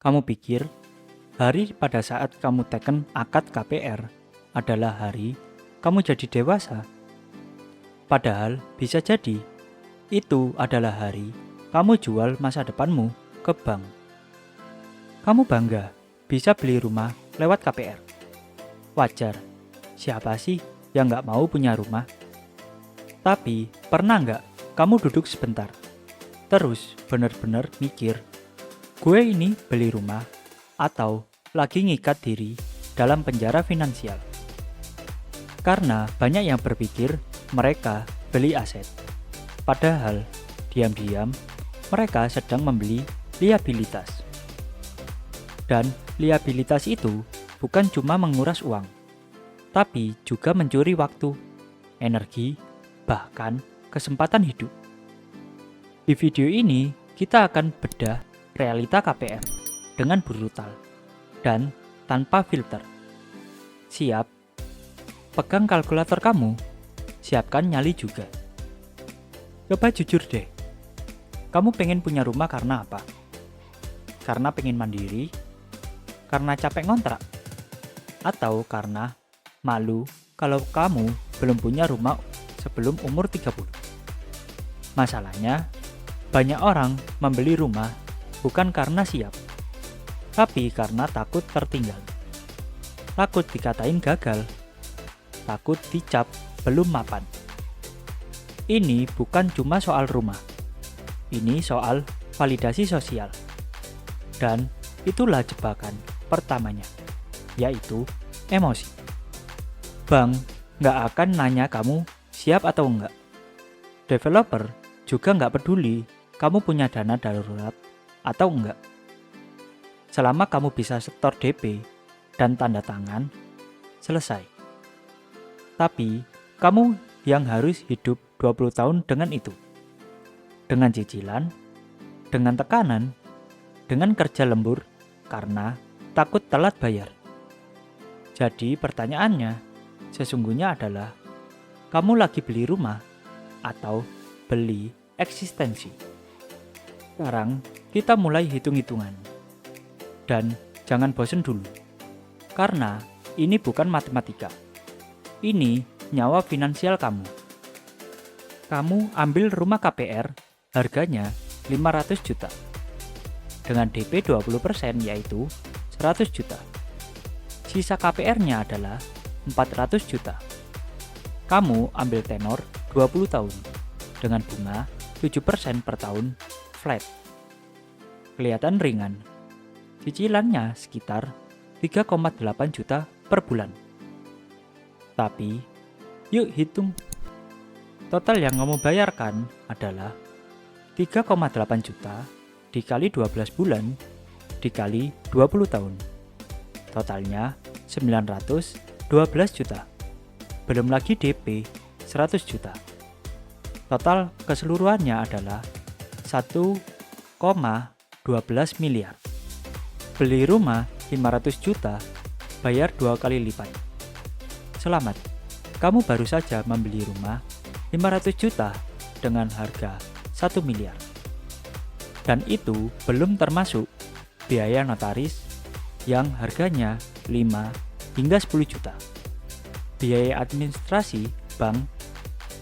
Kamu pikir hari pada saat kamu teken akad KPR adalah hari kamu jadi dewasa? Padahal bisa jadi itu adalah hari kamu jual masa depanmu ke bank. Kamu bangga bisa beli rumah lewat KPR. Wajar, siapa sih yang nggak mau punya rumah? Tapi pernah nggak kamu duduk sebentar, terus benar-benar mikir, gue ini beli rumah atau lagi ngikat diri dalam penjara finansial? Karena banyak yang berpikir mereka beli aset. Padahal diam-diam mereka sedang membeli liabilitas. Dan liabilitas itu bukan cuma menguras uang, tapi juga mencuri waktu, energi, bahkan kesempatan hidup. Di video ini kita akan bedah realita KPR dengan brutal dan tanpa filter. Siap? Pegang kalkulator kamu, siapkan nyali juga. Coba jujur deh, kamu pengen punya rumah karena apa? Karena pengen mandiri? Karena capek ngontrak? Atau karena malu kalau kamu belum punya rumah sebelum umur 30? Masalahnya, banyak orang membeli rumah bukan karena siap, tapi karena takut tertinggal. Takut dikatain gagal, takut dicap belum mapan. Ini bukan cuma soal rumah, ini soal validasi sosial. Dan itulah jebakan pertamanya, yaitu emosi. Bank nggak akan nanya kamu siap atau enggak. Developer juga nggak peduli kamu punya dana darurat atau enggak. Selama kamu bisa setor DP dan tanda tangan, selesai. Tapi kamu yang harus hidup 20 tahun dengan itu. Dengan cicilan, dengan tekanan, dengan kerja lembur karena takut telat bayar. Jadi pertanyaannya sesungguhnya adalah, kamu lagi beli rumah atau beli eksistensi? Sekarang kita mulai hitung-hitungan. Dan jangan bosan dulu. Karena ini bukan matematika. Ini nyawa finansial kamu. Kamu ambil rumah KPR, harganya 500 juta. Dengan DP 20% yaitu 100 juta. Sisa KPR-nya adalah 400 juta. Kamu ambil tenor 20 tahun dengan bunga 7% per tahun flat. Kelihatan ringan. Cicilannya sekitar 3,8 juta per bulan. Tapi, yuk hitung. Total yang kamu bayarkan adalah 3,8 juta dikali 12 bulan dikali 20 tahun. Totalnya 912 juta. Belum lagi DP 100 juta. Total keseluruhannya adalah 1,12 miliar. Beli rumah 500 juta, bayar 2 kali lipat. Selamat, kamu baru saja membeli rumah 500 juta dengan harga 1 miliar. Dan itu belum termasuk biaya notaris yang harganya 5 hingga 10 juta. Biaya administrasi bank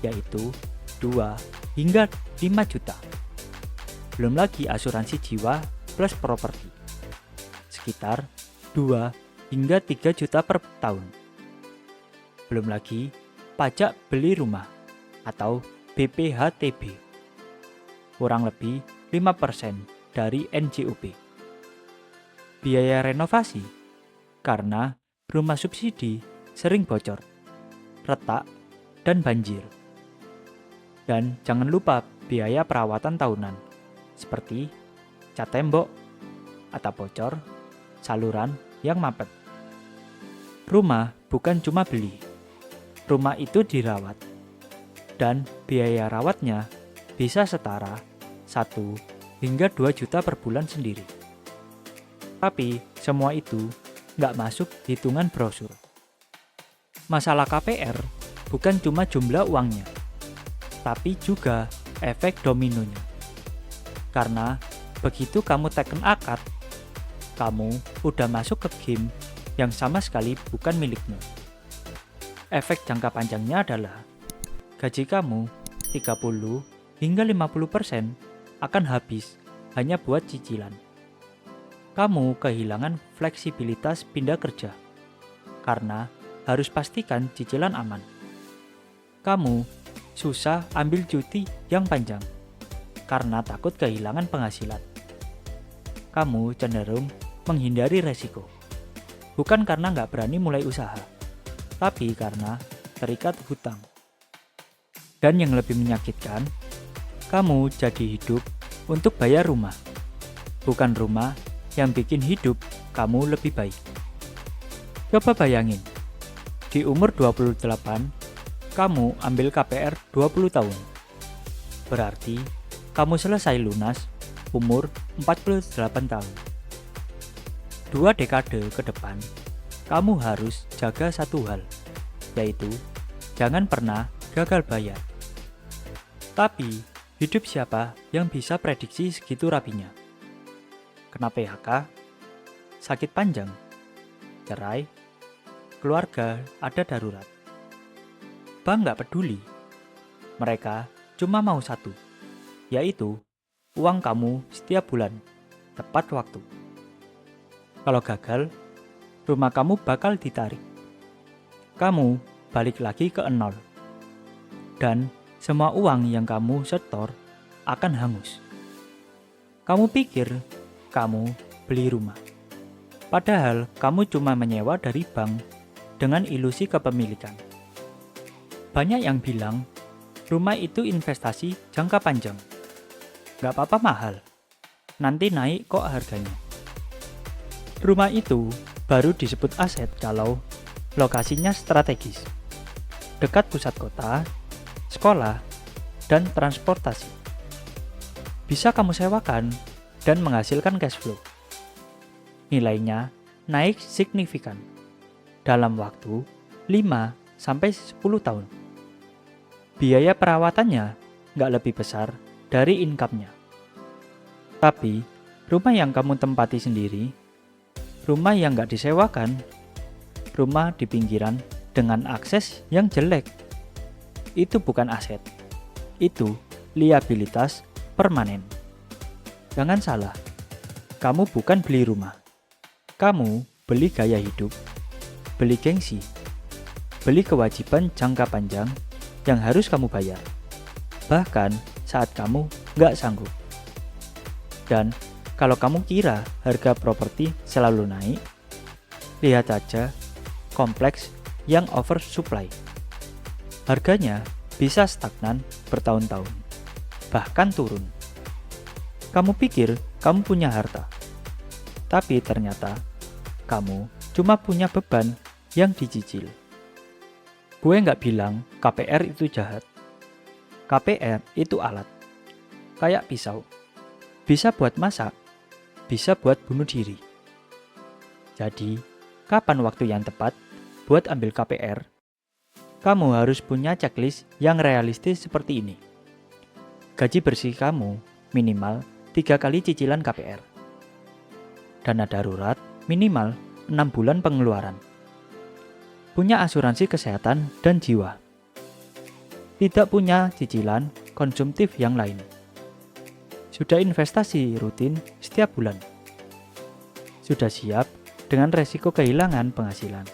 yaitu 2 hingga 5 juta. Belum lagi asuransi jiwa plus properti. Sekitar 2 hingga 3 juta per tahun. Belum lagi pajak beli rumah atau BPHTB. Kurang lebih 5% dari NJOP. Biaya renovasi karena rumah subsidi sering bocor, retak, dan banjir. Dan jangan lupa biaya perawatan tahunan seperti cat tembok, atap bocor, saluran yang mampet. Rumah bukan cuma beli. Rumah itu dirawat. Dan biaya rawatnya bisa setara 1 hingga 2 juta per bulan sendiri. Tapi semua itu nggak masuk hitungan brosur. Masalah KPR bukan cuma jumlah uangnya, tapi juga efek dominonya. Karena begitu kamu teken akad, kamu udah masuk ke game yang sama sekali bukan milikmu. Efek jangka panjangnya adalah gaji kamu 30 hingga 50% akan habis hanya buat cicilan. Kamu kehilangan fleksibilitas pindah kerja karena harus pastikan cicilan aman. Kamu susah ambil cuti yang panjang karena takut kehilangan penghasilan. Kamu cenderung menghindari resiko, bukan karena nggak berani mulai usaha, tapi karena terikat hutang. Dan yang lebih menyakitkan, kamu jadi hidup untuk bayar rumah, bukan rumah yang bikin hidup kamu lebih baik. Coba bayangin, di umur 28, kamu ambil KPR 20 tahun. Berarti kamu selesai lunas umur 48 tahun. 2 dekade ke depan, kamu harus jaga satu hal, yaitu jangan pernah gagal bayar. Tapi, hidup siapa yang bisa prediksi segitu rapinya? Kena PHK, sakit panjang, cerai, keluarga ada darurat. Bank nggak peduli. Mereka cuma mau satu, yaitu uang kamu setiap bulan, tepat waktu. Kalau gagal, rumah kamu bakal ditarik. Kamu balik lagi ke nol. Dan semua uang yang kamu setor akan hangus. Kamu pikir kamu beli rumah. Padahal kamu cuma menyewa dari bank dengan ilusi kepemilikan. Banyak yang bilang rumah itu investasi jangka panjang. Gak apa-apa mahal, nanti naik kok harganya. Rumah itu baru disebut aset kalau lokasinya strategis, dekat pusat kota, sekolah, dan transportasi. Bisa kamu sewakan dan menghasilkan cash flow. Nilainya naik signifikan dalam waktu 5-10 tahun. Biaya perawatannya nggak lebih besar dari income-nya. Tapi, rumah yang kamu tempati sendiri, rumah yang nggak disewakan, rumah di pinggiran dengan akses yang jelek, itu bukan aset. Itu liabilitas permanen. Jangan salah, kamu bukan beli rumah. Kamu beli gaya hidup, beli gengsi, beli kewajiban jangka panjang yang harus kamu bayar. Bahkan saat kamu nggak sanggup. Dan kalau kamu kira harga properti selalu naik, lihat aja kompleks yang oversupply. Harganya bisa stagnan bertahun-tahun, bahkan turun. Kamu pikir kamu punya harta, tapi ternyata kamu cuma punya beban yang dicicil. Gue nggak bilang KPR itu jahat. KPR itu alat, kayak pisau. Bisa buat masak, bisa buat bunuh diri. Jadi, kapan waktu yang tepat buat ambil KPR? Kamu harus punya checklist yang realistis seperti ini. Gaji bersih kamu minimal 3 kali cicilan KPR. Dana darurat minimal 6 bulan pengeluaran. Punya asuransi kesehatan dan jiwa. Tidak punya cicilan konsumtif yang lain. Sudah investasi rutin setiap bulan. Sudah siap dengan resiko kehilangan penghasilan.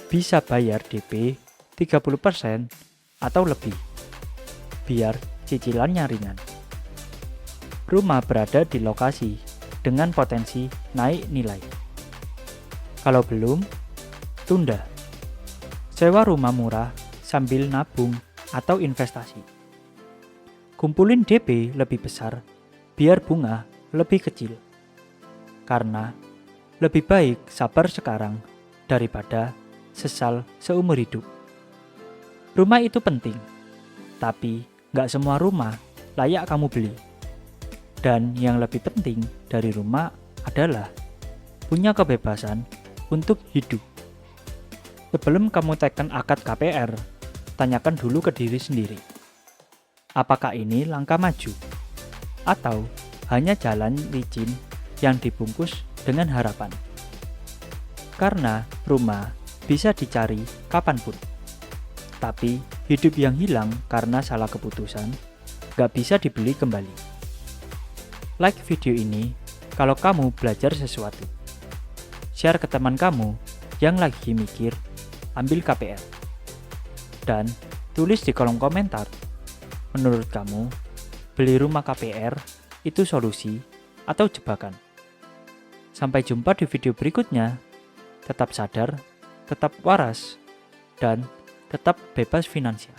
Bisa bayar DP 30% atau lebih, biar cicilannya ringan. Rumah berada di lokasi dengan potensi naik nilai. Kalau belum, tunda. Sewa rumah murah sambil nabung atau investasi. Kumpulin DP lebih besar, biar bunga lebih kecil. Karena lebih baik sabar sekarang daripada sesal seumur hidup. Rumah itu penting, tapi gak semua rumah layak kamu beli. Dan yang lebih penting dari rumah adalah punya kebebasan untuk hidup. Sebelum kamu teken akad KPR, tanyakan dulu ke diri sendiri. Apakah ini langkah maju? Atau hanya jalan licin yang dibungkus dengan harapan. Karena rumah bisa dicari kapanpun. Tapi hidup yang hilang karena salah keputusan gak bisa dibeli kembali. Like video ini kalau kamu belajar sesuatu. Share ke teman kamu yang lagi mikir ambil KPR. Dan tulis di kolom komentar, menurut kamu beli rumah KPR itu solusi atau jebakan? Sampai jumpa di video berikutnya. Tetap sadar, tetap waras, dan tetap bebas finansial.